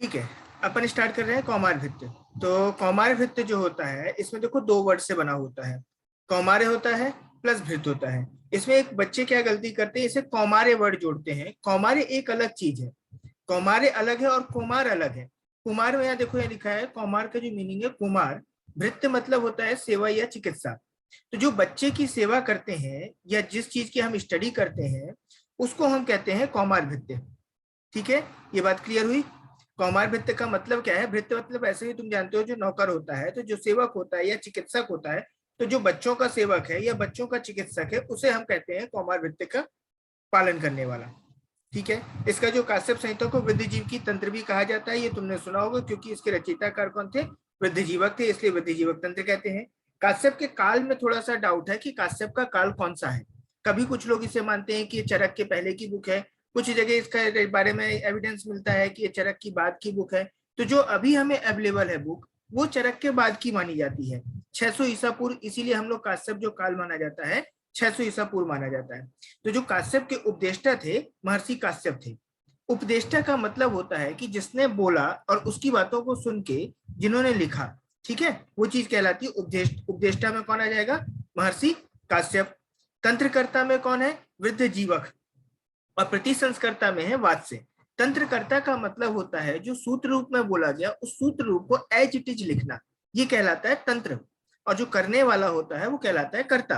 ठीक है, अपन स्टार्ट कर रहे हैं कौमार भृत्य। तो कौमार भृत्य जो होता है इसमें देखो दो वर्ड से बना होता है, कौमार्य होता है प्लस भृत्य होता है। इसमें एक बच्चे क्या गलती करते हैं, इसे कौमार्य वर्ड जोड़ते हैं। कौमार्य एक अलग चीज है, कौमार्य अलग है और कुमार अलग है। कुमार में यहाँ देखो ये लिखा है, कौमार का जो मीनिंग है कुमार। भृत्य मतलब होता है सेवा या चिकित्सा। तो जो बच्चे की सेवा करते हैं या जिस चीज की हम स्टडी करते हैं उसको हम कहते हैं कौमार भृत्य। ठीक है, ये बात क्लियर हुई। कौमार भृत्य का मतलब क्या है? भृत्य मतलब ऐसे ही तुम जानते हो जो नौकर होता है, तो जो सेवक होता है या चिकित्सक होता है, तो जो बच्चों का सेवक है या बच्चों का चिकित्सक है उसे हम कहते हैं कौमार भृत्य का पालन करने वाला। ठीक है, इसका जो काश्यप संहिता को वृद्धिजीव की तंत्र भी कहा जाता है, ये तुमने सुना होगा क्योंकि इसके रचयिताकार कौन थे? वृद्धिजीवक थे, इसलिए वृद्धिजीवक तंत्र कहते हैं। काश्यप के काल में थोड़ा सा डाउट है कि काश्यप का काल कौन सा है। कभी कुछ लोग इसे मानते हैं कि ये चरक के पहले की बुक है, कुछ जगह इसका बारे में एविडेंस मिलता है कि ये चरक की बाद की बुक है। तो जो अभी हमें अवेलेबल है बुक, वो चरक के बाद की मानी जाती है, 600 ईसा पूर्व। इसीलिए हम लोग काश्यप जो काल माना जाता है 600 ईसा पूर्व माना जाता है। तो जो काश्यप के उपदेष्टा थे महर्षि काश्यप थे। उपदेष्टा का मतलब होता है कि जिसने बोला और उसकी बातों को सुन के जिन्होंने लिखा, ठीक है, वो चीज कहलाती है उपदेष्टा। उपदेष्टा में कौन आ जाएगा? महर्षि काश्यप। तंत्रकर्ता में कौन है? वृद्धजीवक। और प्रतिसंस्कर्ता में है वात्स्य। तंत्रकर्ता का मतलब होता है जो सूत्र रूप में बोला गया उस सूत्र रूप को एज इट इज लिखना, ये कहलाता है तंत्र। और जो करने वाला होता है वो कहलाता है कर्ता।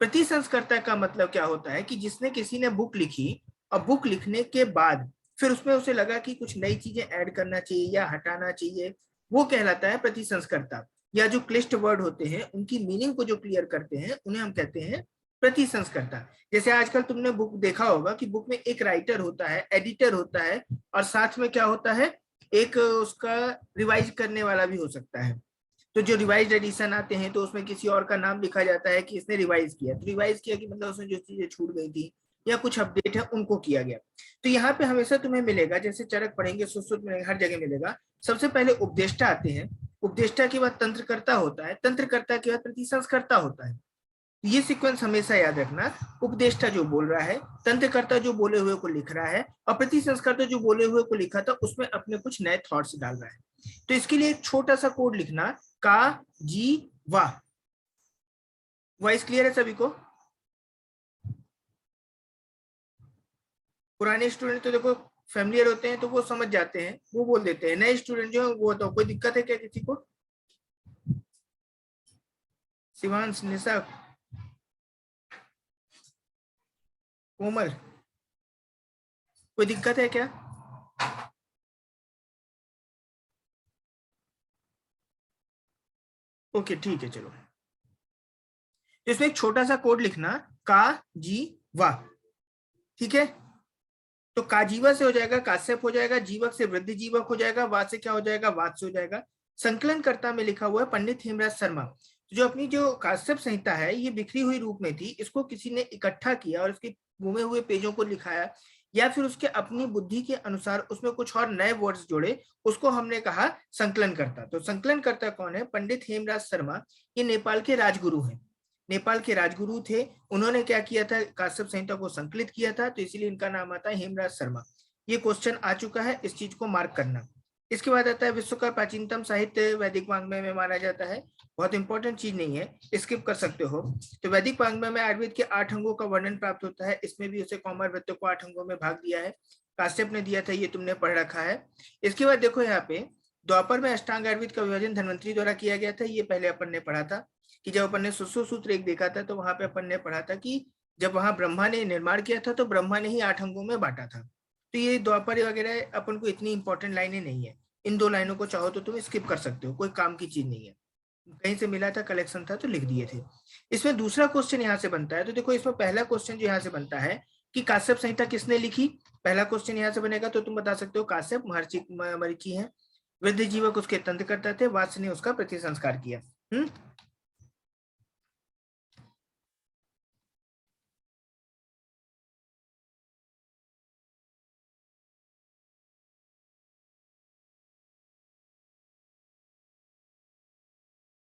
प्रतिसंस्कर्ता का मतलब क्या होता है कि जिसने किसी ने बुक लिखी और बुक लिखने के बाद फिर उसमें उसे लगा कि कुछ नई चीजें ऐड करना चाहिए या हटाना चाहिए, वो कहलाता है प्रतिसंस्कर्ता। या जो क्लिष्ट वर्ड होते हैं उनकी मीनिंग को जो क्लियर करते हैं उन्हें हम कहते हैं प्रतिसंस्कर्ता। जैसे आजकल तुमने बुक देखा होगा कि बुक में एक राइटर होता है, एडिटर होता है, और साथ में क्या होता है, एक उसका रिवाइज करने वाला भी हो सकता है। तो जो रिवाइज एडिशन आते हैं तो उसमें किसी और का नाम लिखा जाता है कि इसने रिवाइज किया। तो रिवाइज किया कि मतलब उसमें जो चीजें छूट गई थी या कुछ अपडेट है उनको किया गया। तो यहाँ पे हमेशा तुम्हें मिलेगा, जैसे चरक पढ़ेंगे सुश्रुत मिलेगा, हर जगह मिलेगा। सबसे पहले उपदेष्टा आते हैं, उपदेष्टा के बाद तंत्रकर्ता होता है, तंत्रकर्ता के बाद प्रतिसंस्कर्ता होता है। ये सीक्वेंस हमेशा याद रखना। उपदेष्टा जो बोल रहा है, तंत्रकर्ता जो बोले हुए को लिख रहा है, और प्रतिसंस्कर्ता जो बोले हुए को लिखा था उसमें अपने कुछ नए थॉट्स डाल रहा है। तो इसके लिए एक छोटा सा कोड लिखना, का जी वाह। वॉइस क्लियर है सभी को? पुराने स्टूडेंट तो देखो फैमिलियर होते हैं तो वो समझ जाते हैं, वो बोल देते हैं। नए स्टूडेंट जो है वो तो कोई दिक्कत है क्या किसी को? शिवांश, निशा, कोमल, कोई दिक्कत है क्या? ओके ठीक है, चलो। तो इसमें एक छोटा सा कोड लिखना, का जी वाह। ठीक है, तो काजीवा से हो जाएगा काश्यप हो जाएगा, जीवक से वृद्धि जीवक हो जाएगा, वाद से क्या हो जाएगा? वाद से हो जाएगा। संकलनकर्ता में लिखा हुआ है पंडित हेमराज शर्मा। जो अपनी जो काश्यप संहिता है ये बिखरी हुई रूप में थी, इसको किसी ने इकट्ठा किया और इसके घूमे हुए पेजों को लिखाया, या फिर उसके अपनी बुद्धि के अनुसार उसमें कुछ और नए वर्ड्स जोड़े, उसको हमने कहा संकलनकर्ता। तो संकलनकर्ता कौन है? पंडित हेमराज शर्मा। ये नेपाल के राजगुरु हैं, नेपाल के राजगुरु थे। उन्होंने क्या किया था? काश्यप संहिता को संकलित किया था, तो इसीलिए इनका नाम आता है हेमराज शर्मा। ये क्वेश्चन आ चुका है, इस चीज को मार्क करना। इसके बाद आता है विश्व का प्राचीनतम साहित्य वैदिक वांग्मय में माना जाता है। बहुत इंपॉर्टेंट चीज नहीं है, स्किप कर सकते हो। तो वैदिक वांग्मय में आयुर्वेद के 8 अंगों का वर्णन प्राप्त होता है। इसमें भी उसे कौमार वृत्त को 8 अंगों में भाग दिया है, काश्यप ने दिया था, ये तुमने पढ़ रखा है। इसके बाद देखो यहाँ पे द्वापर में अष्टांग आयुर्वेद का विभाजन धन्वंतरी द्वारा किया गया था, ये पहले अपन ने पढ़ा था। कि जब अपन ने सुश्रुत सूत्र एक देखा था तो वहां पे अपन ने पढ़ा था कि जब वहां ब्रह्मा ने निर्माण किया था तो ब्रह्मा ने ही 8 अंगों में बांटा था। तो ये द्वापर वगैरह अपन को इतनी इंपॉर्टेंट लाइनें नहीं है, इन दो लाइनों को चाहो तो तुम स्किप कर सकते हो, कोई काम की चीज नहीं है। कहीं से मिला था, कलेक्शन था तो लिख दिए थे। इसमें दूसरा क्वेश्चन यहाँ से बनता है, तो देखो इसमें पहला क्वेश्चन जो यहाँ से बनता है कि काश्यप संहिता किसने लिखी। पहला क्वेश्चन यहाँ से बनेगा, तो तुम बता सकते हो काश्यप महर्षि मरीचि है। वृद्ध जीवक उसके तंत्र करता थे, वात्स्य ने उसका प्रतिसंस्कार किया।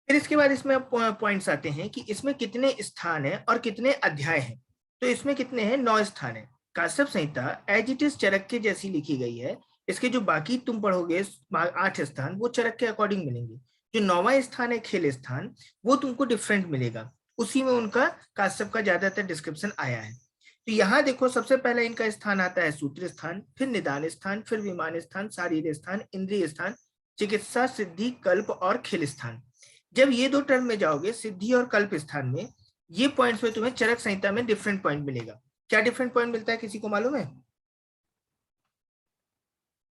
फिर इसके बाद इसमें पॉइंट्स आते हैं कि इसमें कितने स्थान है और कितने अध्याय हैं। तो इसमें कितने हैं? 9 स्थान है। काश्यप संहिता एज इट इज चरक के जैसी लिखी गई है, इसके जो बाकी तुम पढ़ोगे 8 स्थान वो चरक के अकॉर्डिंग मिलेंगे। जो 9वां स्थान है खेल स्थान, वो तुमको डिफरेंट मिलेगा, उसी में उनका काश्यप का ज्यादातर डिस्क्रिप्शन आया है। तो यहाँ देखो सबसे पहले इनका स्थान आता है सूत्र स्थान, फिर निदान स्थान, फिर विमान स्थान, शारीर स्थान, इंद्रिय स्थान, चिकित्सा, सिद्धि, कल्प और खेल स्थान। जब ये दो टर्म में जाओगे सिद्धि और कल्प स्थान में, ये पॉइंट्स में तुम्हें चरक संहिता में डिफरेंट पॉइंट मिलेगा। क्या डिफरेंट पॉइंट मिलता है, किसी को मालूम है?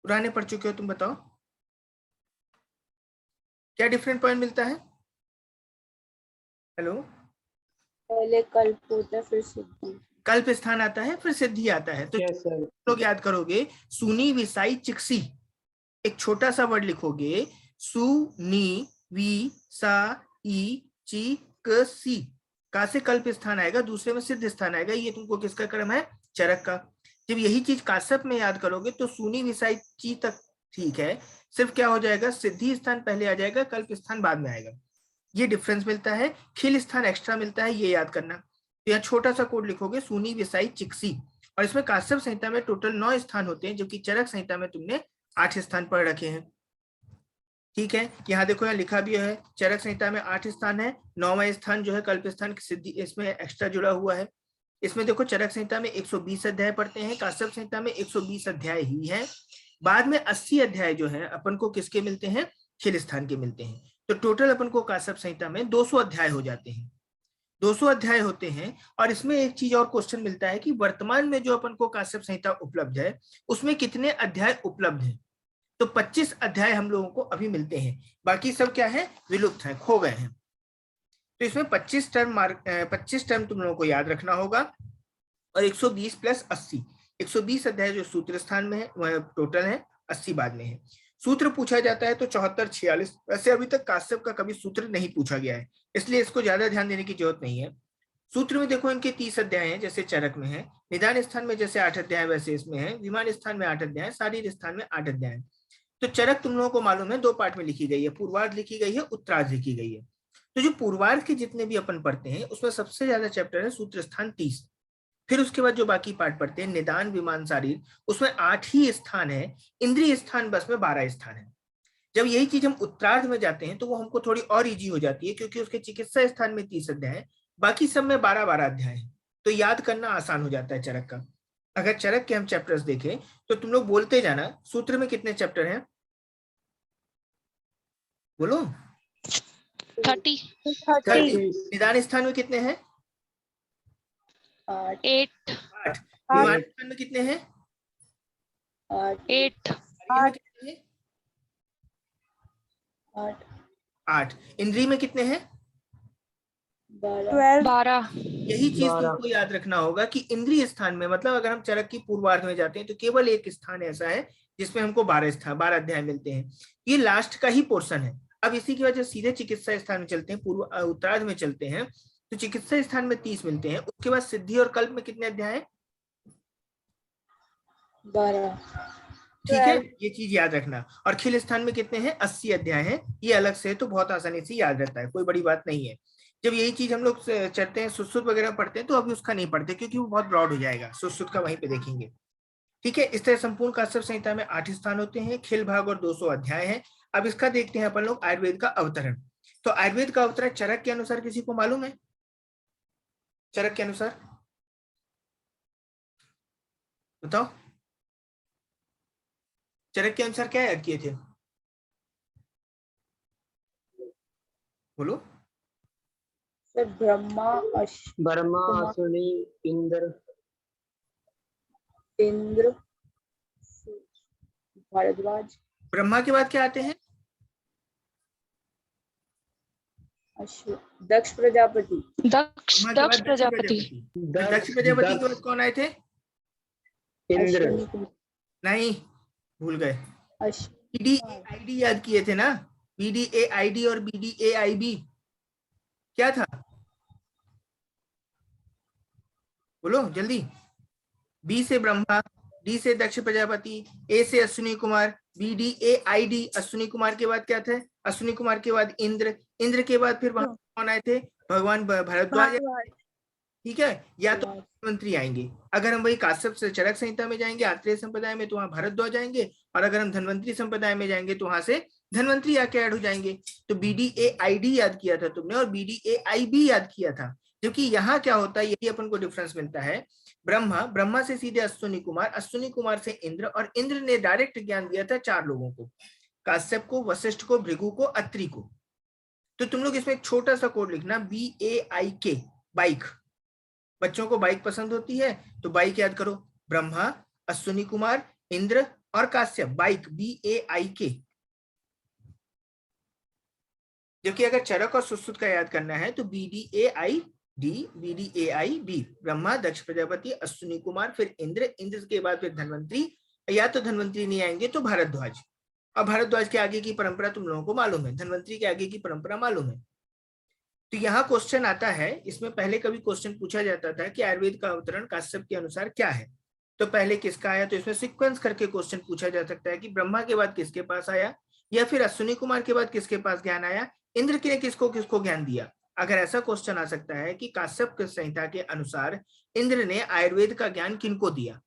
पुराने पढ़ चुके हो तुम बताओ, क्या डिफरेंट पॉइंट मिलता है? हेलो, पहले कल्प होता है फिर सिद्धि, कल्प स्थान आता है फिर सिद्धि आता है। तो लोग याद करोगे सुनी विसाई चिक्सी, एक छोटा सा वर्ड लिखोगे, सु नी वी सा ई ची क सी, का से कल्प स्थान आएगा, दूसरे में सिद्ध स्थान आएगा। ये तुमको किसका क्रम है? चरक का। जब यही चीज काश्यप में याद करोगे तो सुनी विसाई ची तक ठीक है, सिर्फ क्या हो जाएगा, सिद्धि स्थान पहले आ जाएगा, कल्प स्थान बाद में आएगा। ये डिफरेंस मिलता है, खिल स्थान एक्स्ट्रा मिलता है, ये याद करना। तो यहाँ छोटा सा कोड लिखोगे सुनी विसाई चिक्सी, और इसमें काश्यप संहिता में टोटल 9 स्थान होते हैं, जबकि चरक संहिता में तुमने 8 स्थान पढ़ रखे हैं। ठीक है, यहाँ देखो यहाँ लिखा भी है चरक संहिता में 8 स्थान है, 9वां स्थान जो है कल्प स्थान सिद्धि इसमें एक्स्ट्रा जुड़ा हुआ है। इसमें देखो चरक संहिता में 120 अध्याय पढ़ते हैं, काश्यप संहिता में 120 अध्याय ही है। बाद में 80 अध्याय जो है अपन को किसके मिलते हैं? खिल स्थान के मिलते हैं। तो टोटल अपन को काश्यप संहिता में 200 अध्याय हो जाते हैं, 200 अध्याय होते हैं। और इसमें एक चीज और क्वेश्चन मिलता है कि वर्तमान में जो अपन को काश्यप संहिता उपलब्ध है उसमें कितने अध्याय उपलब्ध है? तो 25 अध्याय हम लोगों को अभी मिलते हैं, बाकी सब क्या है, विलुप्त है, खो गए हैं। तो इसमें 25 टर्म तुम लोगों को याद रखना होगा, और 120 प्लस 80, 120 अध्याय जो सूत्र स्थान में है वह टोटल है, 80 बाद में है। सूत्र पूछा जाता है तो 74, 46, वैसे अभी तक काश्यप का कभी सूत्र नहीं पूछा गया है, इसलिए इसको ज्यादा ध्यान देने की जरूरत नहीं है। सूत्र में देखो इनके 30 अध्याय हैं, जैसे चरक में है, निदान स्थान में जैसे 8 अध्याय वैसे इसमें है, विमान स्थान में 8 अध्याय, शारीर स्थान में 8 अध्याय। तो चरक तुम लोगों को मालूम है 2 पार्ट में लिखी गई है, पूर्वार्ध लिखी गई है, उत्तरार्ध लिखी गई है। तो जो पूर्वार्ध के जितने भी अपन पढ़ते हैं उसमें सबसे ज्यादा चैप्टर है सूत्र स्थान 30, फिर उसके बाद जो बाकी पार्ट पढ़ते हैं निदान विमान शारीर, उसमें 8 ही स्थान है, इंद्रिय स्थान बस में 12 स्थान है। जब यही चीज हम उत्तरार्ध में जाते हैं तो वो हमको थोड़ी और इजी हो जाती है, क्योंकि उसके चिकित्सा स्थान में 30 अध्याय है, बाकी सब में 12-12 अध्याय है, तो याद करना आसान हो जाता है चरक का। अगर चरक के हम चैप्टर्स देखें तो तुम लोग बोलते जाना, सूत्र में कितने चैप्टर हैं बोलो? 30। निदान स्थान में कितने हैं? 8। विमान स्थान में कितने हैं? 8। में कितने हैं? 8। इंद्रिय में कितने हैं? 12। यही चीज तुमको याद रखना होगा कि इंद्रिय स्थान में, मतलब अगर हम चरक की पूर्वार्ध में जाते हैं तो केवल एक स्थान ऐसा है जिसमें हमको 12 अध्याय मिलते हैं, ये लास्ट का ही पोर्शन है। अब इसी की वजह सीधे चिकित्सा स्थान में चलते हैं, उत्तरार्ध में चलते हैं, तो चिकित्सा स्थान में 30 मिलते हैं। उसके बाद सिद्धि और कल्प में कितने अध्याय हैं? 12। ठीक है, ये चीज याद रखना। और खिल स्थान में कितने हैं? 80 अध्याय हैं, ये अलग से, तो बहुत आसानी से याद रहता है, कोई बड़ी बात नहीं है। जब यही चीज हम लोग चलते हैं सुश्रुत वगैरह पढ़ते हैं तो अभी उसका नहीं पढ़ते, क्योंकि वो बहुत ब्रॉड हो जाएगा, सुश्रुत का वहीं पे देखेंगे। ठीक है, इस तरह संपूर्ण काश्यप संहिता में 8 स्थान होते हैं, खिल भाग और 200 अध्याय हैं। अब इसका देखते हैं अपन लोग आयुर्वेद का अवतरण। तो आयुर्वेद का अवतरण चरक के अनुसार किसी को मालूम है? चरक के अनुसार बताओ, चरक के अनुसार क्या याद किए थे बोलो? ब्रह्मा, अश्विनी, इंद्र, भारद्वाज। ब्रह्मा के बाद क्या आते हैं? दक्ष प्रजापति। दक्ष प्रजापति। दक्ष प्रजापति के बाद कौन आए थे? इंद्र। नहीं, भूल गए, BDAID याद किए थे ना, BDAID और BDAIB क्या था बोलो जल्दी? B से ब्रह्मा, D से दक्ष प्रजापति, A से अश्विनी कुमार, BDAID। अश्विनी कुमार के बाद क्या थे? अश्विनी कुमार के बाद इंद्र, इंद्र के बाद फिर वहां कौन आए थे? भगवान भारद्वाज। ठीक है, या तो धन्वंतरी आएंगे। अगर हम वही काश्यप से चरक संहिता में जाएंगे आत्रेय संप्रदाय में तो वहां भारद्वाज आएंगे, और अगर हम धन्वंतरी संप्रदाय में जाएंगे तो वहां से धन्वंतरी आके ऐड हो जाएंगे। तो BDAID याद किया था तुमने और BDAIB याद किया था, क्योंकि यहाँ क्या होता है यही अपन को डिफरेंस मिलता है। ब्रह्मा से सीधे अश्विनी कुमार, अश्विनी कुमार से इंद्र, और इंद्र ने डायरेक्ट ज्ञान दिया था 4 लोगों को, काश्यप को, वशिष्ठ को, भृगु को, अत्रि को। तो तुम लोग इसमें एक छोटा सा कोड लिखना BAIK, बाइक। बच्चों को बाइक पसंद होती है तो बाइक याद करो, ब्रह्मा, अश्विनी कुमार, इंद्र और काश्यप, बाइक BAIK। जबकि अगर चरक और सुश्रुत का याद करना है तो BDAID, BDAIB, ब्रह्मा, दक्ष प्रजापति, अश्विनी कुमार, फिर इंद्र, इंद्र के बाद फिर धन्वंतरी, या तो धन्वंतरी नहीं आएंगे तो भारद्वाज। और भारद्वाज के आगे की परंपरा तुम लोगों को मालूम है, धन्वंतरी के आगे की परंपरा मालूम है। तो यहाँ क्वेश्चन आता है, इसमें पहले कभी क्वेश्चन पूछा जाता था कि आयुर्वेद का अवतरण काश्यप के अनुसार क्या है, तो पहले किसका आया, तो इसमें सीक्वेंस करके क्वेश्चन पूछा जा सकता है कि ब्रह्मा के बाद किसके पास आया, या फिर अश्विनी कुमार के बाद किसके पास ज्ञान आया, इंद्र ने किसको किसको ज्ञान दिया। अगर ऐसा क्वेश्चन आ सकता है कि काश्यप की संहिता के अनुसार इंद्र ने आयुर्वेद का ज्ञान किनको दिया,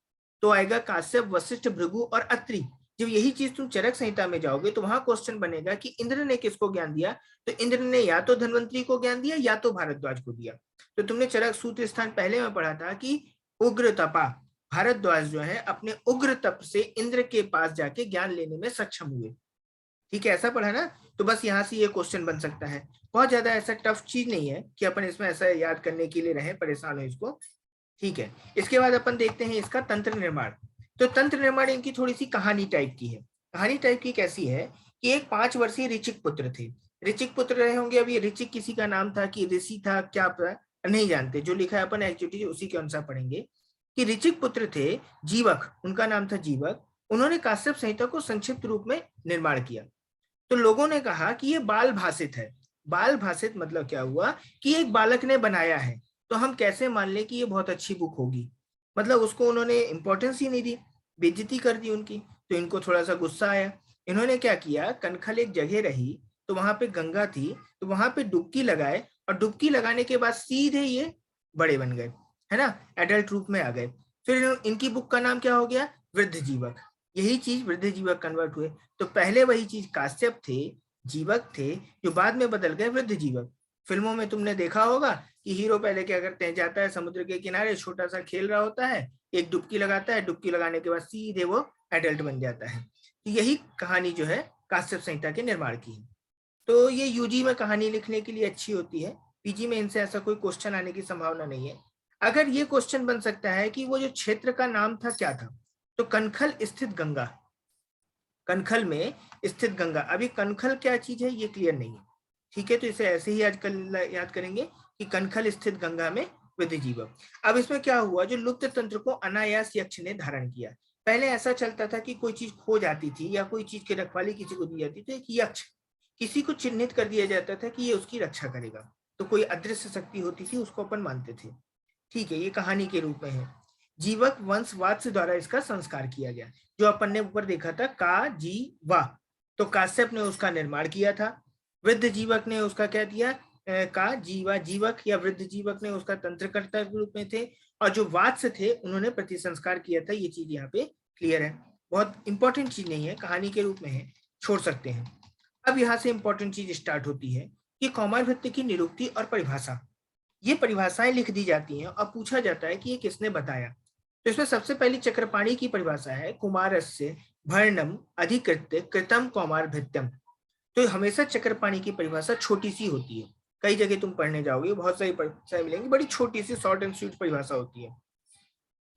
तो आएगा काश्यप, वशिष्ठ, भृगु और अत्रि। जब यही चीज तुम चरक संहिता में जाओगे तो वहां क्वेश्चन बनेगा कि इंद्र ने किसको ज्ञान दिया, तो इंद्र ने या तो धन्वंतरी को ज्ञान दिया या तो भारद्वाज को दिया। तो तुमने चरक सूत्र स्थान पहले में पढ़ा था कि उग्र तपा, भारद्वाज जो है अपने उग्र तप से इंद्र के पास जाके ज्ञान लेने में सक्षम हुए। ठीक है, ऐसा पढ़ा ना। तो बस यहाँ से ये क्वेश्चन बन सकता है, बहुत ज्यादा ऐसा टफ चीज नहीं है कि अपन इसमें ऐसा याद करने के लिए रहे परेशान हो इसको। ठीक है, इसके बाद अपन देखते हैं इसका तंत्र निर्माण। तो तंत्र निर्माण इनकी थोड़ी सी कहानी टाइप की है। कहानी टाइप की कैसी है कि एक 5 वर्षीय ऋचिक पुत्र थे। ऋचिक पुत्र रहे होंगे, अब ये ऋचिक किसी का नाम था कि ऋषि था, क्या पता नहीं जानते, जो लिखा है अपन एक्चुअली उसी के अनुसार पढ़ेंगे कि ऋचिक पुत्र थे जीवक, उनका नाम था जीवक। उन्होंने काश्यप संहिता को संक्षिप्त रूप में निर्माण किया। तो लोगों ने कहा कि ये बाल भाषित है। बाल भाषित मतलब क्या हुआ कि एक बालक ने बनाया है, तो हम कैसे मान लें कि ये बहुत अच्छी बुक होगी। मतलब उसको उन्होंने इंपॉर्टेंस ही नहीं दी, बेइज्जती कर दी उनकी। तो इनको थोड़ा सा गुस्सा आया। इन्होंने क्या किया, कनखल एक जगह रही तो वहां पे गंगा थी, तो वहां पे डुबकी लगाए, और डुबकी लगाने के बाद सीधे ये बड़े बन गए, है ना, एडल्ट रूप में आ गए। फिर इनकी बुक का नाम क्या हो गया, वृद्ध जीवक। यही चीज वृद्ध जीवक कन्वर्ट हुए। तो पहले वही चीज काश्यप थे, जीवक थे, जो बाद में बदल गए वृद्ध जीवक। फिल्मों में तुमने देखा होगा कि हीरो पहले क्या करते हैं, जाता है समुद्र के किनारे, छोटा सा खेल रहा होता है, एक डुबकी लगाता है, डुबकी लगाने के बाद सीधे वो एडल्ट बन जाता है। तो यही कहानी जो है काश्यप संहिता के निर्माण की है। तो ये यूजी में कहानी लिखने के लिए अच्छी होती है, पीजी में इनसे ऐसा कोई क्वेश्चन आने की संभावना नहीं है। अगर ये क्वेश्चन बन सकता है कि वो जो क्षेत्र का नाम था क्या था, तो कनखल स्थित गंगा, कनखल में स्थित गंगा। अभी कनखल क्या चीज है ये क्लियर नहीं है, ठीक है, तो इसे ऐसे ही आजकल याद करेंगे कि कनखल स्थित गंगा में वृद्ध जीवक। अब इसमें क्या हुआ, जो लुप्त तंत्र को अनायास यक्ष ने धारण किया। पहले ऐसा चलता था कि कोई चीज खो जाती थी या कोई चीज की रखवाली किसी को दी जाती थी, एक यक्ष किसी को चिन्हित कर दिया जाता था कि ये उसकी रक्षा करेगा। तो कोई अदृश्य शक्ति होती थी, उसको अपन मानते थे। ठीक है, ये कहानी के रूप में है। जीवक वंश वात्स्य द्वारा इसका संस्कार किया गया, जो अपन ने ऊपर देखा था का जी वा, तो काश्यप ने उसका निर्माण किया था। वृद्ध जीवक ने उसका क्या दिया, का जीवा जीवक या वृद्ध जीवक ने उसका तंत्रकर्ता के रूप में थे, और जो वात्स्य थे उन्होंने प्रतिसंस्कार किया था। ये चीज यहाँ पे क्लियर है, बहुत इंपॉर्टेंट चीज नहीं है, कहानी के रूप में है, छोड़ सकते हैं। अब यहाँ से इंपॉर्टेंट चीज स्टार्ट होती है कि कौमारभृत्य की निरुक्ति और परिभाषा। ये परिभाषाएं लिख दी जाती हैं और पूछा जाता है कि ये किसने बताया। तो इसमें सबसे पहली चक्रपाणी की परिभाषा है, कुमारस्य भर्णम अधिकृत्य कृतम कौमारभृत्यम। तो हमेशा चक्रपाणी की परिभाषा छोटी सी होती है, कई जगह तुम पढ़ने जाओगे बहुत सारी परिभाषाएं मिलेंगी, बड़ी छोटी सी शॉर्ट एंड स्वीट परिभाषा होती है।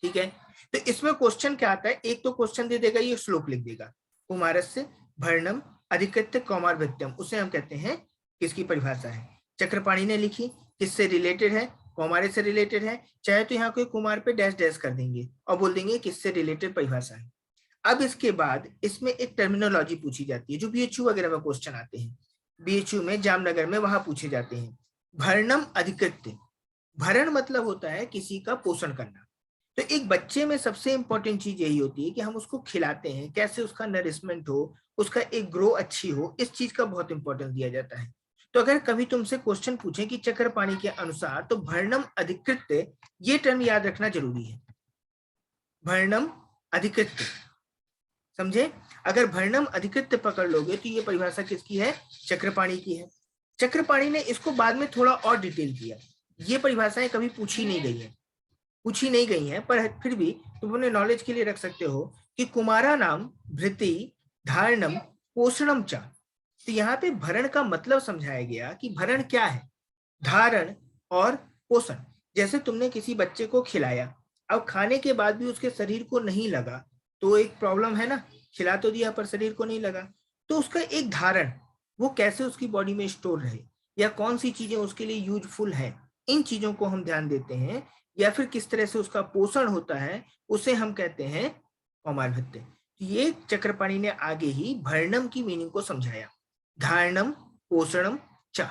ठीक है, तो इसमें क्वेश्चन क्या आता है, एक तो क्वेश्चन दे देगा, ये श्लोक लिख देगा, कुमारस्य भर्णम अधिकृत्य कौमारभृत्यम, उसे हम कहते हैं किसकी परिभाषा है। चक्रपाणी ने लिखी, किससे रिलेटेड है, कौमार्य से रिलेटेड है। चाहे तो यहाँ कोई कुमार पे डैश डैश कर देंगे और बोल देंगे किससे रिलेटेड परिभाषा है। अब इसके बाद इसमें एक टर्मिनोलॉजी पूछी जाती है, जो बीएचयू वगैरह में क्वेश्चन आते हैं, बीएचयू में जामनगर में वहां पूछे जाते हैं। भरणम अधिकृत्य, भरण मतलब होता है किसी का पोषण करना। तो एक बच्चे में सबसे इंपॉर्टेंट चीज यही होती है कि हम उसको खिलाते हैं, कैसे उसका नरिशमेंट हो, उसका एक ग्रो अच्छी हो, इस चीज का बहुत इंपॉर्टेंस दिया जाता है। तो अगर कभी तुमसे क्वेश्चन पूछे कि चक्रपाणी के अनुसार, तो भर्णम अधिकृत्य, ये टर्म याद रखना जरूरी है, भर्णम अधिकृत्य, समझे। अगर भर्णम अधिकृत्य पकड़ लोगे तो ये परिभाषा किसकी है, चक्रपाणी की है। चक्रपाणी ने इसको बाद में थोड़ा और डिटेल किया। ये परिभाषाएं कभी पूछी नहीं गई हैं, पर फिर भी तुम अपने नॉलेज के लिए रख सकते हो कि कुमारा नाम भृति धारणम पोषणम च। तो यहाँ पे भरण का मतलब समझाया गया कि भरण क्या है, धारण और पोषण। जैसे तुमने किसी बच्चे को खिलाया, अब खाने के बाद भी उसके शरीर को नहीं लगा तो एक प्रॉब्लम है ना, खिला तो दिया पर शरीर को नहीं लगा, तो उसका एक धारण, वो कैसे उसकी बॉडी में स्टोर रहे या कौन सी चीजें उसके लिए यूजफुल है, इन चीजों को हम ध्यान देते हैं, या फिर किस तरह से उसका पोषण होता है, उसे हम कहते हैं कौमारभृत्य। ये चक्रपाणी ने आगे ही भर्णम की मीनिंग को समझाया, धारणम पोषणम च,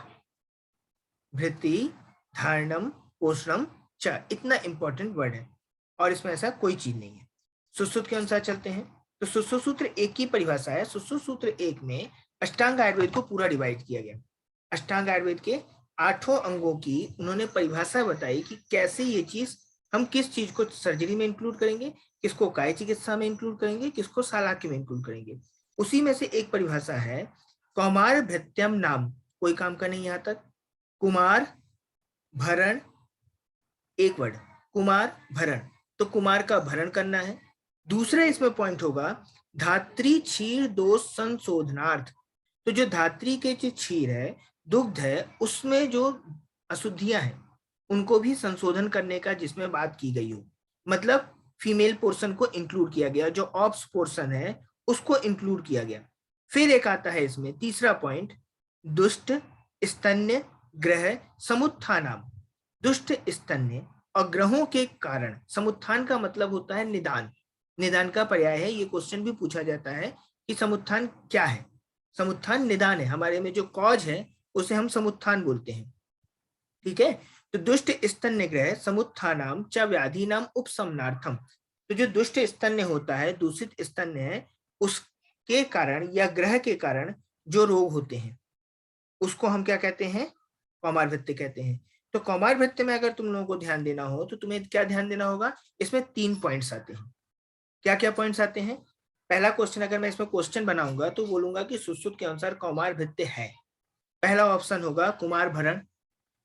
भृति धारणम पोषणम च, इतना इंपॉर्टेंट वर्ड है और इसमें ऐसा कोई चीज नहीं है। सुश्रुत के अनुसार चलते हैं, तो सुश्रुत सूत्र 1 की परिभाषा है। सुश्रुत सूत्र 1 में अष्टांग आयुर्वेद को पूरा डिवाइड किया गया। अष्टांग आयुर्वेद के 8 अंगों की उन्होंने परिभाषा बताई कि कैसे ये चीज, हम किस चीज को सर्जरी में इंक्लूड करेंगे, किसको काय चिकित्सा में इंक्लूड करेंगे, किसको शालाक्य में इंक्लूड करेंगे। उसी में से एक परिभाषा है कौमार भृत्यम नाम, कोई काम का नहीं यहाँ तक, कुमार भरण, एक वर्ड कुमार भरण, तो कुमार का भरण करना है। दूसरा इसमें पॉइंट होगा धात्री क्षीर दोष संशोधनार्थ, तो जो धात्री के जो क्षीर है, दुग्ध है, उसमें जो अशुद्धियां हैं उनको भी संशोधन करने का जिसमें बात की गई हो, मतलब फीमेल पोर्शन को इंक्लूड किया गया, जो ऑप्स पोर्शन है उसको इंक्लूड किया गया। फिर एक आता है इसमें तीसरा पॉइंट, दुष्ट स्तन्य ग्रह समुत्थानाम, दुष्ट स्तन्य और ग्रहों के कारण, समुत्थान का मतलब होता है निदान, निदान का पर्याय है, ये क्वेश्चन भी पूछा जाता है कि समुत्थान क्या है। समुत्थान निदान है, हमारे में जो कॉज है उसे हम समुत्थान बोलते हैं, ठीक है। तो दुष्ट स्तन्य ग्रह समुत्थानाम च व्याधि नाम उपशमनार्थम, तो जो दुष्ट स्तन्य होता है, दूषित स्तन्य है, उसके कारण या ग्रह के कारण जो रोग होते हैं उसको हम क्या कहते हैं, कौमारभृत्य कहते हैं। तो कौमारभृत्य में अगर तुम लोगों को ध्यान देना हो तो तुम्हें क्या ध्यान देना होगा, इसमें 3 पॉइंट्स आते हैं। क्या क्या पॉइंट्स आते हैं? पहला क्वेश्चन, अगर मैं इसमें क्वेश्चन बनाऊंगा तो बोलूंगा कि सुश्रुत के अनुसार कौमारभृत्य है। पहला ऑप्शन होगा कुमार भरण,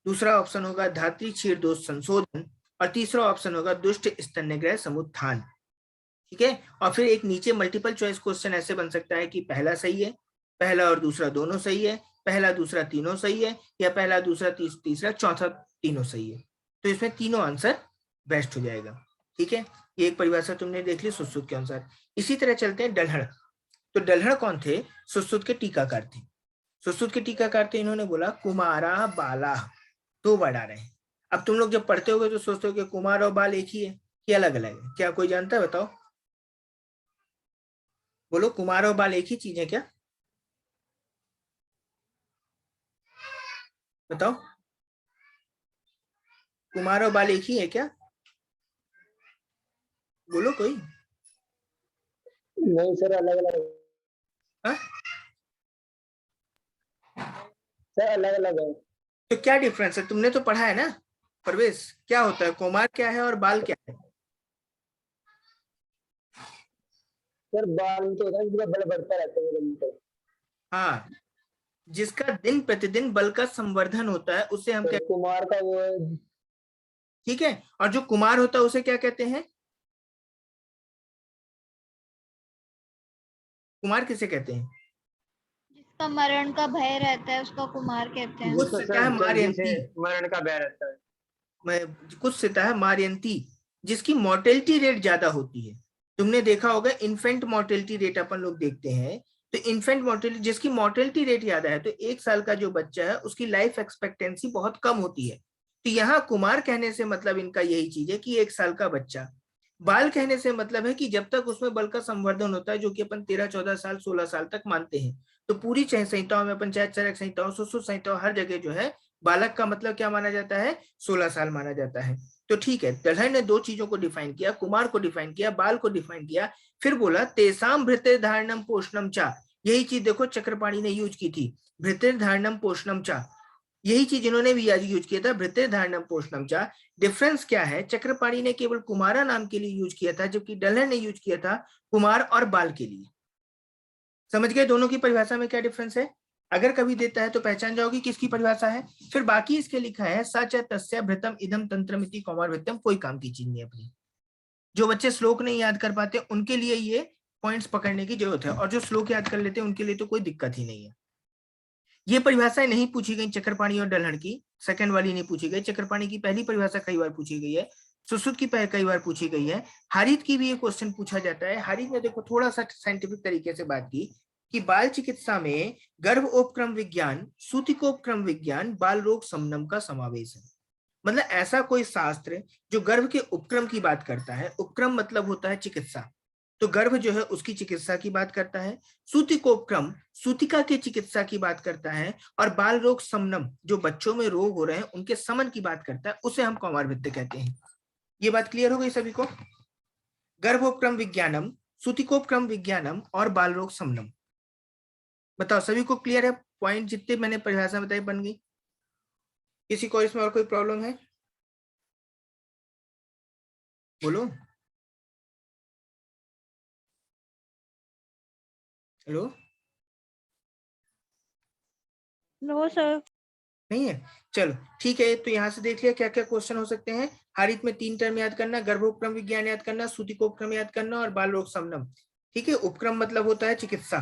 दूसरा ऑप्शन होगा धात्री क्षीर दोष संशोधन, और तीसरा ऑप्शन होगा दुष्ट स्तन्यग्रह समुत्थान, ठीक है। और फिर एक नीचे मल्टीपल चॉइस क्वेश्चन ऐसे बन सकता है कि पहला सही है, पहला और दूसरा दोनों सही है, पहला दूसरा तीनों सही है, या पहला दूसरा तीसरा चौथा तीनों सही है। तो इसमें तीनों आंसर बेस्ट हो जाएगा, ठीक है। ये एक परिभाषा तुमने देख ली सुश्रुत के अनुसार। इसी तरह चलते हैं डल्हड़। तो डल्हड़ कौन थे? सुश्रुत के टीकाकार थे। सुश्रुत के टीकाकार थे, इन्होंने बोला कुमारा बाला, 2 वर्ड आ रहे हैं। अब तुम लोग जब पढ़ते होगे तो सोचते हो कि कुमार और बाल एक ही है कि अलग अलग है? क्या कोई जानता है? बताओ, बोलो, कुमार और बाल एक ही चीज है क्या? बताओ, कुमार और बाल एक ही है क्या? बोलो कोई। नहीं सर, अलग अलग सर, अलग अलग है। तो क्या डिफरेंस है? तुमने तो पढ़ा है ना परवेश, क्या होता है, कुमार क्या है और बाल क्या है? सर बाल तो होता है जिसका बल बढ़ता रहता है दिन पर। हाँ, जिसका दिन प्रतिदिन बल का संवर्धन होता है उसे हम तो कुमार का वो है। ठीक है। और जो कुमार होता है उसे क्या कहते हैं? कुमार किसे कहते हैं? जिसका मरण का भय रहता है उसका कुमार कहते हैं। कुछ सिता है मार्यंती, मरण का भय रहता है। कुछ सिता है मार्यंती, जिसकी मोर्टेलिटी रेट ज्यादा होती है। तुमने देखा होगा इन्फेंट मोर्टेलिटी रेट अपन लोग देखते हैं, तो इन्फेंट मोर्टेलिटी, जिसकी मोर्टेलिटी रेट ज्यादा है, तो 1 साल का जो बच्चा है उसकी लाइफ एक्सपेक्टेंसी बहुत कम होती है। तो यहाँ कुमार कहने से मतलब इनका यही चीज है कि 1 साल का बच्चा। बाल कहने से मतलब है कि जब तक उसमें बल का संवर्धन होता है, जो कि अपन 13, 14 साल, 16 साल तक मानते हैं। तो पूरी संहिताओं में, पंचायत चरक संहिताओं, सुश्रुत संहिताओं, हर जगह जो है बालक का मतलब क्या माना जाता है? 16 साल माना जाता है। तो ठीक है, डल्हड़ ने 2 चीजों को डिफाइन किया, कुमार को डिफाइन किया, बाल को डिफाइन किया। फिर बोला तेसाम भृत्य धारणम पोषणम चा, यही चीज देखो चक्रपाणी ने यूज की थी, भृतिर्धारणम पोषणम चा, यही चीज इन्होंने भी आज यूज किया था, भृतिर्धारणम पोषणम चा। डिफरेंस क्या है, चक्रपाणी ने केवल कुमारा नाम के लिए यूज किया था, जबकि डल्हर ने यूज किया था कुमार और बाल के लिए। समझ गए दोनों की परिभाषा में क्या डिफरेंस है? अगर कभी देता है तो पहचान जाओगी किसकी परिभाषा है। फिर बाकी इसके लिखा है सच तस्य भृतम इदम तंत्रमिति कौमार भृत्यम, कोई काम की चीज नहीं अपनी। जो बच्चे श्लोक नहीं याद कर पाते उनके लिए ये पॉइंट्स पकड़ने की जरूरत है, और जो श्लोक याद कर लेते हैं उनके लिए तो कोई दिक्कत ही नहीं है। ये परिभाषाएं नहीं पूछी गई चक्रपाणी और डल्हड़ की, सेकंड वाली नहीं पूछी गई। चक्रपाणी की पहली परिभाषा कई बार पूछी गई है, सुश्रुत की कई बार पूछी गई है, हारित की भी ये क्वेश्चन पूछा जाता है। हारित ने देखो थोड़ा सा साइंटिफिक तरीके से बात की कि बाल चिकित्सा में गर्भोपक्रम विज्ञान, सूतिकोपक्रम विज्ञान, बाल रोग समनम का समावेश है। मतलब ऐसा कोई शास्त्र जो गर्भ के उपक्रम की बात करता है, उपक्रम मतलब होता है चिकित्सा, तो गर्भ जो है उसकी चिकित्सा की बात करता है, सूतिकोपक्रम सूतिका की चिकित्सा की बात करता है, और बाल रोग समनम जो बच्चों में रोग हो रहे हैं उनके समन की बात करता है, उसे हम कौमार भृत्य कहते हैं। ये बात क्लियर हो गई सभी को? गर्भोपक्रम विज्ञानम, सूतिकोपक्रम विज्ञानम और बाल रोग समनम। बताओ सभी को क्लियर है? पॉइंट जितने मैंने परिभाषा बताई बन गई? किसी को इसमें और कोई प्रॉब्लम है? बोलो। Hello, no sir. नहीं है? चलो ठीक है, तो यहाँ से देख लिया क्या क्या क्वेश्चन हो सकते हैं। हारित में 3 टर्म याद करना, गर्भोपक्रम विज्ञान याद करना, सूतिकोपक्रम याद करना और बाल रोग समनम। ठीक है, उपक्रम मतलब होता है चिकित्सा।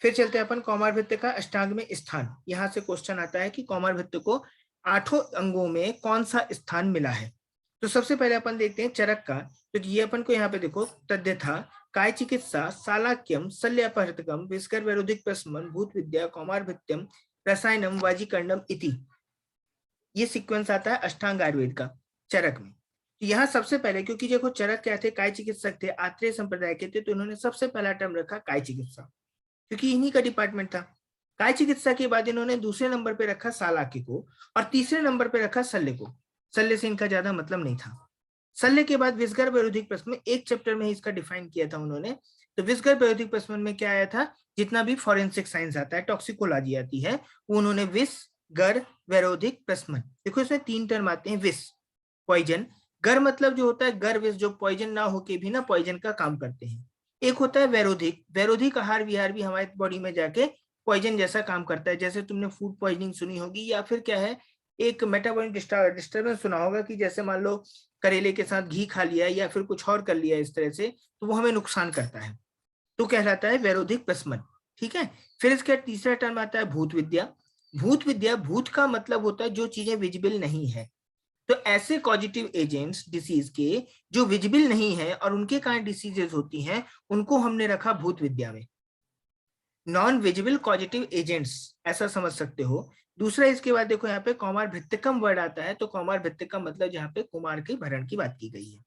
फिर चलते हैं अपन कौमार भृत्य का अष्टांग में स्थान। यहाँ से क्वेश्चन आता है कि कौमार भृत्य को 8 अंगों में कौन सा स्थान मिला है। तो सबसे पहले अपन देखते हैं चरक का। तो ये अपन को यहाँ पे देखो तद्यथा, काय चिकित्सा, सालाक्यम, शल्यपहृतकम, विस्कर वैरोधिक प्रशमन, भूत विद्या, कौमार भृत्यम, रसायनम, वाजीकरणम इति। ये सीक्वेंस आता है अष्टांग आयुर्वेद का चरक में। तो यहाँ सबसे पहले, क्योंकि देखो चरक क्या थे, काय चिकित्सक थे, आत्रेय संप्रदाय के थे, तो इन्होंने सबसे पहला टर्म रखा काय चिकित्सा, क्योंकि इन्हीं का डिपार्टमेंट था। काय चिकित्सा के बाद इन्होंने दूसरे नंबर पे रखा सालाक्य को, और तीसरे नंबर पे रखा शल्य को। शल्य से इनका ज्यादा मतलब नहीं था। शल्य के बाद विषगर्भ वैरोधिक प्रश्न में एक चैप्टर में इसका डिफाइन किया था उन्होंने। तो विषगर्भ वैरोधिक प्रश्न में क्या आया था, जितना भी फॉरेंसिक साइंस आता है, टॉक्सिकोलॉजी आती है, वो उन्होंने विष गर वैरोधिक प्रश्न। देखो इसमें 3 टर्म आते हैं, विष पॉइजन, गर मतलब जो होता है गर विष, जो पॉइजन ना होके भी ना पॉइजन का काम करते हैं। एक होता है वैरोधिक, वैरोधिक आहार विहार भी हमारे बॉडी में जाके पॉइजन जैसा काम करता है। जैसे तुमने फूड पॉइजनिंग सुनी होगी, या फिर क्या है एक मेटाबॉलिक डिस्टर्बेंस सुना होगा, कि जैसे मान लो करेले के साथ घी खा लिया या फिर कुछ और कर लिया इस तरह से, तो वो हमें नुकसान करता है, तो कहलाता है वैरोधिक प्रशमन। ठीक है, फिर इसका तीसरा टर्म आता है भूत विद्या। भूत विद्या, भूत का मतलब होता है जो चीजें विजिबल नहीं है। तो ऐसे कॉजिटिव एजेंट्स डिसीज के जो विजिबल नहीं है और उनके कारण डिसीजेस होती हैं, उनको हमने रखा भूत विद्या में। नॉन विजिबल कॉजिटिव एजेंट्स ऐसा समझ सकते हो। दूसरा इसके बाद देखो यहाँ पे कौमार भृत्यकम वर्ड आता है, तो कौमार भृत्यकम मतलब यहाँ पे कुमार के भरण की बात की गई है।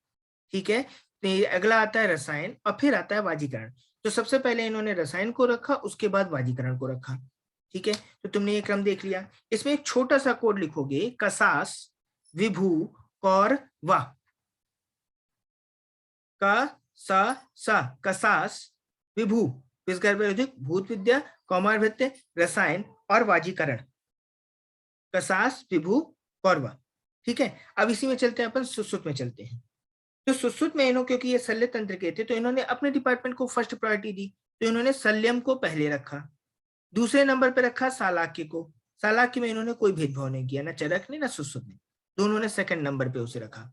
ठीक है, तो अगला आता है रसायन और फिर आता है वाजीकरण। तो सबसे पहले इन्होंने रसायन को रखा, उसके बाद वाजीकरण को रखा। ठीक है, तो तुमने ये क्रम देख लिया। इसमें एक छोटा सा कोड लिखोगे, कसास, विभू, कौर, वा। सा कसास, विभू विषगर्भ वैरोधिक, भूत विद्या, कौमार भृत्य, रसायन और वाजीकरण। कसास, विभू, कौरवा। ठीक है, अब इसी में चलते हैं अपन सुश्रुत में चलते हैं। तो सुश्रुत में इन्होंने, क्योंकि ये शल्य तंत्र के थे, तो इन्होंने अपने डिपार्टमेंट को फर्स्ट प्रायोरिटी दी। तो इन्होंने शल्यम को पहले रखा, दूसरे नंबर पे रखा सालाक्य को। सालाक्य में इन्होंने कोई भेदभाव नहीं किया, ना चरक ने ना सुश्रुत ने, दोनों ने सेकंड नंबर पे उसे रखा।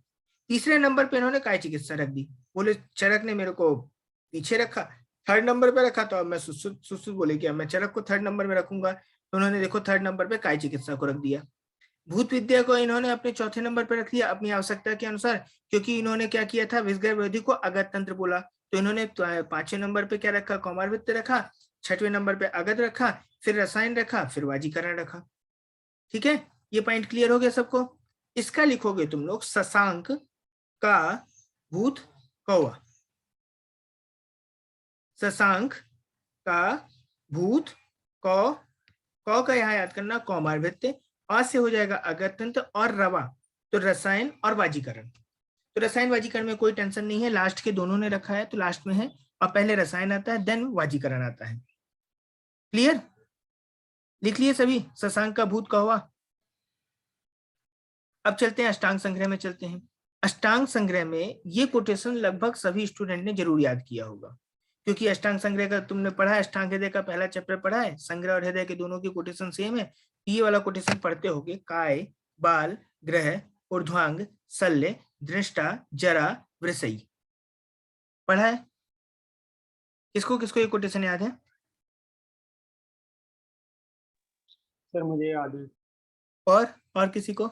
तीसरे नंबर पे इन्होंने काय चिकित्सा रख दी, बोले चरक ने मेरे को पीछे रखा, थर्ड नंबर पे रखा, तो अब मैं सुश्रुत बोले क्या मैं चरक को थर्ड नंबर में रखूंगा, तो उन्होंने देखो थर्ड नंबर पे काय चिकित्सा को रख दिया। भूत विद्या को इन्होंने अपने चौथे नंबर पर रख लिया अपनी आवश्यकता के अनुसार, क्योंकि इन्होंने क्या किया था, विषगर्भ वैरोधी को अगत तंत्र बोला, तो इन्होंने 5वें नंबर पे क्या रखा, कौमार भृत्य रखा, 6वें नंबर पे अगत रखा, फिर रसायन रखा, फिर वाजीकरण रखा। ठीक है, ये पॉइंट क्लियर हो गया सबको? इसका लिखोगे तुम लोग शशांक का भूत कौवा, शशांक का भूत कौ का यहाँ याद करना कौमार भृत्य, और से हो जाएगा अगत तंत्र, और रवा तो रसायन और वाजीकरण। तो रसायन वाजीकरण में कोई टेंशन नहीं है, लास्ट के दोनों ने रखा है तो लास्ट में है, और पहले रसायन आता है देन वाजीकरण आता है। क्लियर? लिख लिए सभी? शशांक का भूत कौवा। अब चलते हैं अष्टांग संग्रह में चलते हैं। अष्टांग संग्रह में ये कोटेशन लगभग सभी स्टूडेंट ने जरूर याद किया होगा, क्योंकि अष्टांग संग्रह का तुमने पढ़ा है, अष्टांग हृदय का पहला चैप्टर पढ़ा है, संग्रह और हृदय के दोनों की कोटेशन सेम है। ये वाला कोटेशन पढ़ते होगे, काय, बाल, ग्रह, ऊर्ध्वांग, शल्य, दृष्टा, जरा, वृषई। पढ़ा है? किसको किसको ये कोटेशन याद है? सर मुझे याद है। और किसी को?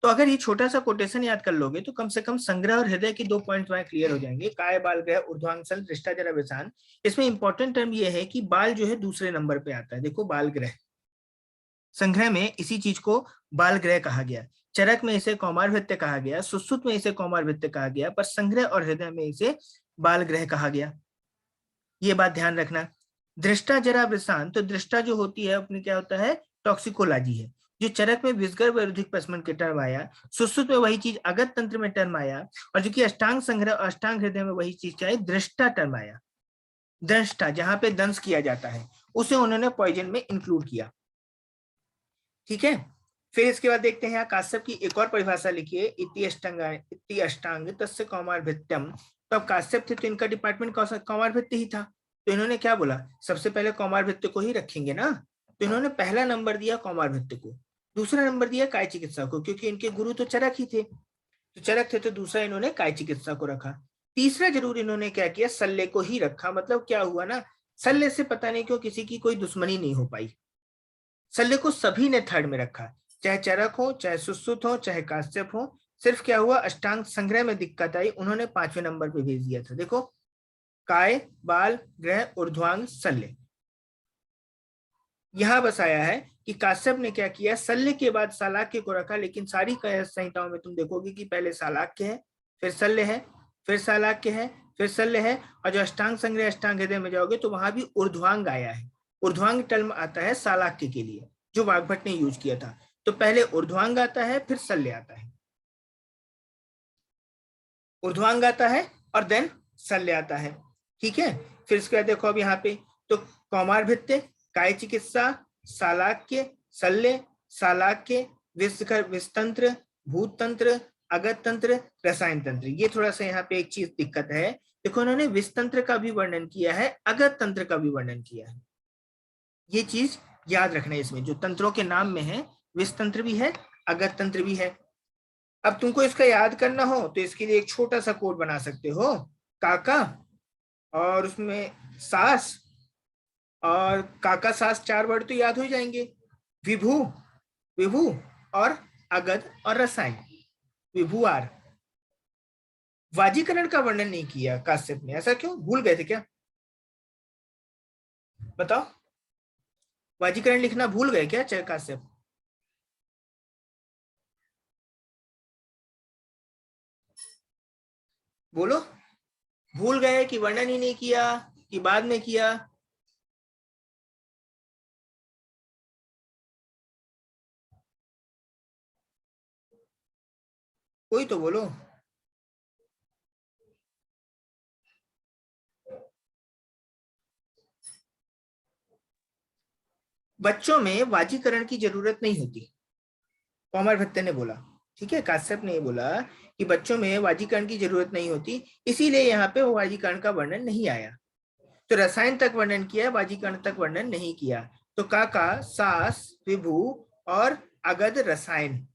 तो अगर ये छोटा सा कोटेशन याद कर लोगे तो कम से कम संग्रह और हृदय की 2 पॉइंट वहां क्लियर हो जाएंगे। काय, बाल, ग्रह, ऊर्ध्वांग, शल्य, दृष्टा, जरा, व्यसान। इसमें इंपॉर्टेंट टर्म ये है कि बाल जो है दूसरे नंबर पे आता है। देखो, बाल ग्रह संग्रह में इसी चीज को बाल ग्रह कहा गया, चरक में इसे कौमारभृत्य कहा गया, सुश्रुत में इसे कौमारभृत्य कहा गया, पर संग्रह और हृदय में इसे बाल ग्रह कहा गया। ये बात ध्यान रखना। दृष्टा, जरा, व्यसान, तो दृष्टा जो होती है अपनी क्या होता है, टॉक्सिकोलॉजी है। जो चरक में विसर्ग विरोधिक प्रशमन के टर्म आया, सुश्रुत में वही चीज अगत तंत्र में टर्म आया, और जो कि अष्टांग संग्रह अष्टांग हृदय में वही चीज क्या है, दृष्टा टर्म आया। दृष्टा जहां पे दंश किया जाता है उसे उन्होंने पॉइजन में इंक्लूड किया। ठीक है, फिर इसके बाद देखते हैं यहाँ काश्यप की एक और परिभाषा लिखिए, इति अष्टांग तस्य कौमारभृत्यम। तो अब काश्यप थे तो इनका डिपार्टमेंट कौमारभृत्य ही था, तो इन्होंने क्या बोला, सबसे पहले कौमारभृत्य को ही रखेंगे ना, तो इन्होंने पहला नंबर दिया कौमारभृत्य को, दूसरा नंबर दिया काय चिकित्सा को, क्योंकि इनके गुरु तो चरक ही थे, तो चरक थे तो दूसरा इन्होंने काय चिकित्सा को रखा। तीसरा जरूर इन्होंने क्या किया, शल्य को ही रखा। मतलब क्या हुआ ना, शल्य से पता नहीं क्यों किसी की कोई दुश्मनी नहीं हो पाई, शल्य को सभी ने थर्ड में रखा, चाहे चरक हो, चाहे सुश्रुत हो, चाहे काश्यप हो। सिर्फ क्या हुआ, अष्टांग संग्रह में दिक्कत आई, उन्होंने 5वें नंबर पे भेज दिया था। देखो, काय, बाल, ग्रह, ऊर्ध्वांग, शल्य। यहां बस आया है कि काश्यप ने क्या किया, शल्य के बाद शालाक्य को रखा, लेकिन सारी संहिताओं में तुम देखोगे कि पहले शालाक्य है, फिर शल्य है, फिर शालाक्य है, फिर शल्य है, और जो अष्टांग संग्रह अष्टांग हृदय में जाओगे तो वहां भी ऊर्ध्वांग आया है। ऊर्ध्वांग टर्म आता है शालाक्य के लिए, जो वाग्भट ने यूज किया था। तो पहले ऊर्ध्वांग आता है, फिर शल्य आता है, ऊर्ध्वांग आता है और देन शल्य आता है। ठीक है, फिर इसके बाद देखो अब यहाँ पे, तो कौमारभृत्य, काय चिकित्सा, शालाक्य, शल्य, शालाक्य, विस्तंत्र, भूत तंत्र, अगत तंत्र, रसायन तंत्र। ये थोड़ा सा यहाँ पे एक चीज दिक्कत है, देखो उन्होंने विस्तंत्र का भी वर्णन किया है, अगत तंत्र का भी वर्णन किया है। ये चीज याद रखना है, इसमें जो तंत्रों के नाम में है विस्तंत्र भी है, अगत तंत्र भी है। अब तुमको इसका याद करना हो तो इसके लिए एक छोटा सा कोड बना सकते हो, काका और उसमें सास, और काका सास 4 वर्ड तो याद हो जाएंगे, विभू, विभू और अगध और रसायन, विभुआर। वाजीकरण का वर्णन नहीं किया काश्यप ने, ऐसा क्यों, भूल गए थे क्या? बताओ, वाजीकरण लिखना भूल गए क्या काश्यप? बोलो, भूल गए कि वर्णन ही नहीं किया कि बाद में किया? कोई तो बोलो। बच्चों में वाजीकरण की जरूरत नहीं होती, कौमारभृत्य ने बोला। ठीक है, काश्यप ने बोला कि बच्चों में वाजीकरण की जरूरत नहीं होती, इसीलिए यहाँ पे वो वाजीकरण का वर्णन नहीं आया। तो रसायन तक वर्णन किया, वाजीकरण तक वर्णन नहीं किया। तो काका, सास, विभू और अगध, रसायन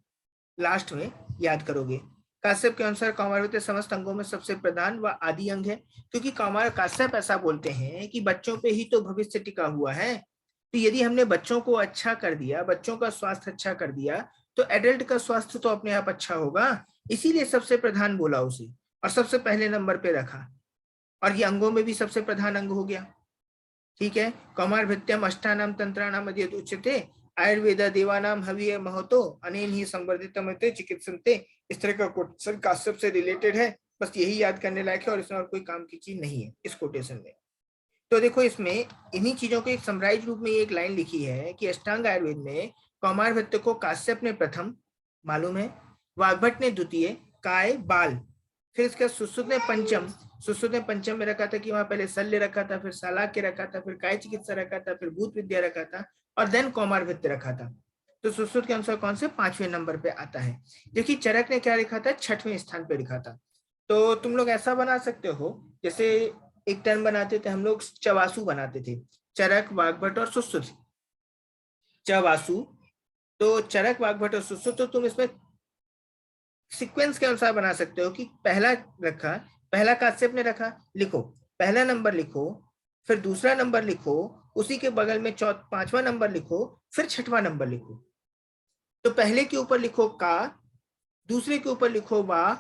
लास्ट में याद करोगे। काश्यप के अनुसार कौमारभृत्य समस्त अंगों में सबसे प्रधान व आदि अंग है, क्योंकि काश्यप ऐसा बोलते हैं कि बच्चों पे ही तो भविष्य टिका हुआ है। तो यदि हमने बच्चों को अच्छा कर दिया, बच्चों का स्वास्थ्य अच्छा कर दिया, तो एडल्ट का स्वास्थ्य तो अपने आप अच्छा होगा। इसीलिए सबसे प्रधान बोला उसे और सबसे पहले नंबर पे रखा, और ये अंगों में भी सबसे प्रधान अंग हो गया। ठीक है, कौमारभृत्यम अष्टानाम तंत्राणाम अध्ययत उच्यते, आयुर्वेदा देवानाम हविय महतो अनेन ही संवर्धितम चिकित्सन्ते। इस तरह का क्वेश्चन काश्यप से रिलेटेड है, बस यही याद करने लायक है और इसमें और कोई काम की चीज नहीं है इस कोटेशन में। तो देखो, इसमें इन्हीं चीजों के एक समराइज रूप में एक लाइन लिखी है कि अष्टांग आयुर्वेद में कौमारभृत्य को काश्यप ने प्रथम, मालूम है, वाग्भट ने द्वितीय, काय, बाल फिर इसका सुश्रुत ने पंचम, सुश्रुत ने पंचम में रखा था कि वहां पहले शल्य रखा था, फिर शालाक्य रखा था, फिर काय चिकित्सा रखा था, फिर भूत विद्या रखा था, और देन कौमारभृत्य रखा था। तो सुश्रुत के अनुसार कौन से 5वें नंबर पे आता है। देखिए चरक ने क्या लिखा था, 6वें स्थान पे लिखा था। तो तुम लोग ऐसा बना सकते हो, जैसे एक टर्म बनाते थे हम लोग, चवासु बनाते थे, चरक वाग्भट और सुश्रुत, चवासु। तो चरक वाग्भट और सुश्रुत, तो तुम इसमें सीक्वेंस के अनुसार बना सकते हो कि पहला रखा, पहला काश्यप ने रखा, लिखो पहला नंबर लिखो, फिर दूसरा नंबर लिखो, उसी के बगल में 5वां नंबर लिखो, फिर 6वां नंबर लिखो। तो पहले के ऊपर लिखो का, दूसरे के ऊपर लिखो वा,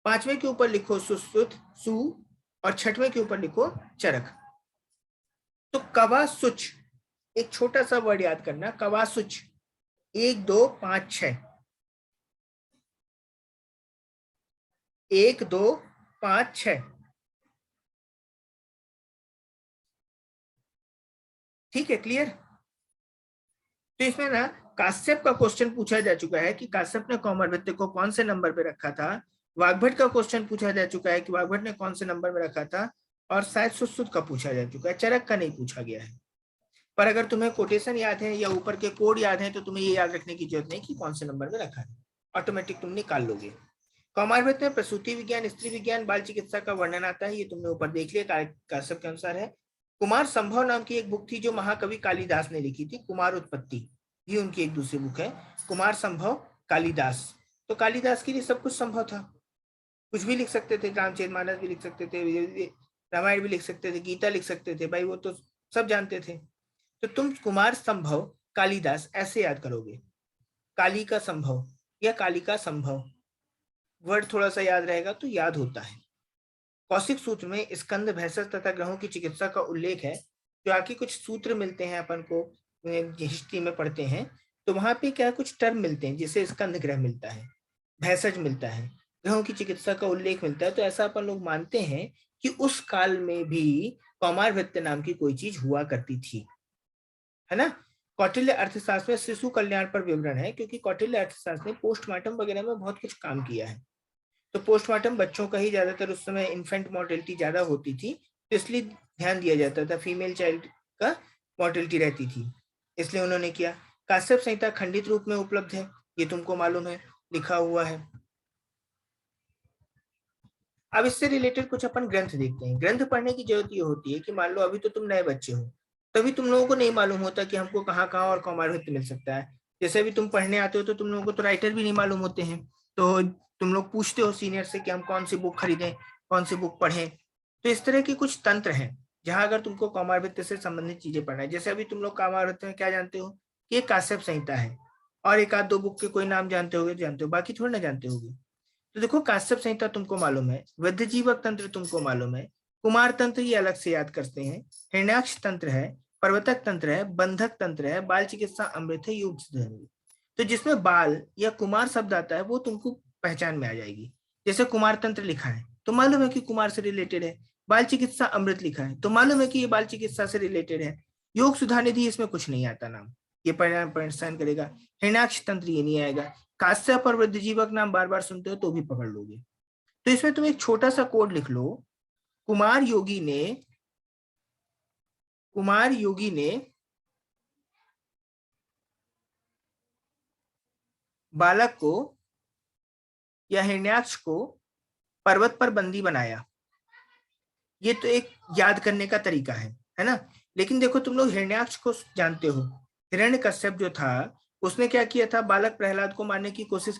5वें के ऊपर लिखो सुश्रुत सु, और 6वें के ऊपर लिखो चरक। तो कवा सुच, एक छोटा सा वर्ड याद करना, कवा सुच, 1 2 5 6, 1 2 5 6, ठीक है, क्लियर। तो इसमें ना काश्यप का क्वेश्चन पूछा जा चुका है कि काश्यप ने कौमारभृत्य को कौन से नंबर पे रखा था, वाग्भट का क्वेश्चन पूछा जा चुका है कि वाग्भट ने कौन से नंबर में रखा था, और शायद सुश्रुत का पूछा जा चुका है, चरक का नहीं पूछा गया है। पर अगर तुम्हें कोटेशन याद है या ऊपर के कोड याद है तो तुम्हें ये याद रखने की जरूरत नहीं कि कौन से नंबर में रखा है, ऑटोमेटिक तुम निकाल लोगे। कौमारभृत्य में प्रसूति विज्ञान, स्त्री विज्ञान, बाल चिकित्सा का वर्णन आता है, ये तुमने ऊपर देख लिया, काश्यप के अनुसार है। कुमार संभव नाम की एक बुक थी जो महाकवि कालिदास ने लिखी थी, कुमार उत्पत्ति, ये उनकी एक दूसरी बुक है, कुमार संभव कालिदास। तो कालिदास के लिए सब कुछ संभव था, कुछ भी लिख सकते थे, रामचरितमानस भी लिख सकते थे, रामायण भी लिख सकते थे, गीता लिख सकते थे, भाई वो तो सब जानते थे। तो तुम कुमार संभव कालिदास ऐसे याद करोगे, काली का संभव या काली का संभव, वर्ड थोड़ा सा याद रहेगा तो याद होता है। कौशिक सूत्र में स्कंद, भैंसज तथा ग्रहों की चिकित्सा का उल्लेख है, जो आके कुछ सूत्र मिलते हैं अपन को, हिस्ट्री में पढ़ते हैं, तो वहां पे क्या कुछ टर्म मिलते हैं, जैसे स्कंद ग्रह मिलता है, भैंसज मिलता है, ग्रहों की चिकित्सा का उल्लेख मिलता है। तो ऐसा अपन लोग मानते हैं कि उस काल में भी कौमारभृत्य नाम की कोई चीज हुआ करती थी, है ना। कौटिल्य अर्थशास्त्र में शिशु कल्याण पर विवरण है, क्योंकि कौटिल्य अर्थशास्त्र ने पोस्टमार्टम वगैरह में बहुत कुछ काम किया है। तो पोस्टमार्टम बच्चों का ही ज्यादातर, उस समय इन्फेंट मोर्टेलिटी ज्यादा होती थी, तो इसलिए ध्यान दिया जाता था, फीमेल चाइल्ड का मोर्टेलिटी रहती थी, इसलिए उन्होंने किया। काश्यप संहिता खंडित रूप में उपलब्ध है, ये तुमको मालूम है, लिखा हुआ है। अब इससे रिलेटेड कुछ अपन ग्रंथ देखते हैं। ग्रंथ पढ़ने की जरूरत ये होती है कि मान लो अभी तो तुम नए बच्चे हो, तभी तुम लोगों को नहीं मालूम होता कि हमको कहाँ कहाँ और कौमारभृत्य मिल सकता है। जैसे अभी तुम पढ़ने आते हो तो तुम लोगों को तो राइटर भी नहीं मालूम होते हैं, तो तुम लोग पूछते हो सीनियर से कि हम कौन सी बुक खरीदें, कौन सी बुक पढ़ें। तो इस तरह के कुछ तंत्र हैं जहां अगर तुमको कौमारभृत्य से संबंधित चीजें पढ़ना है, जैसे अभी तुम लोग कौमारभृत्य में क्या जानते हो कि एक काश्यप संहिता है, और एक आध दो बुक के कोई नाम जानते होगे, जानते हो, बाकी थोड़ी ना जानते होगे। तो देखो काश्यप संहिता तुमको मालूम है, वृद्धजीवक तंत्र तुमको मालूम है, कुमार तंत्र ये अलग से याद करते हैं, हिरण्याक्ष तंत्र है, प्रवर्तक तंत्र है, बंधक तंत्र है, बाल चिकित्सा अमृत है, योग सिद्ध। तो जिसमें बाल या कुमार शब्द आता है वो तुमको पहचान में आ जाएगी। जैसे कुमार तंत्र लिखा है तो मालूम है कि कुमार से रिलेटेड है, बाल चिकित्सा अमृत लिखा है तो मालूम है कि ये बाल चिकित्सा से रिलेटेड है, योग सुधानिधि इसमें कुछ नहीं आता नाम, ये परेशान करेगा। हिरण्याक्ष तंत्र ये नहीं आएगा। काश्यप और वृद्धजीवक नाम बार बार सुनते हो तो भी पकड़ लोगे। तो इसमें तुम एक छोटा सा कोड लिख लो, कुमार योगी ने बालक को या हिरण्याक्ष को पर्वत पर बंदी बनाया। ये तो एक याद करने का तरीका है ना। लेकिन देखो तुम लोग हिरण्याक्ष को जानते हो, हिरण्यकश्यप जो था उसने क्या किया था, बालक प्रहलाद को मारने की कोशिश की।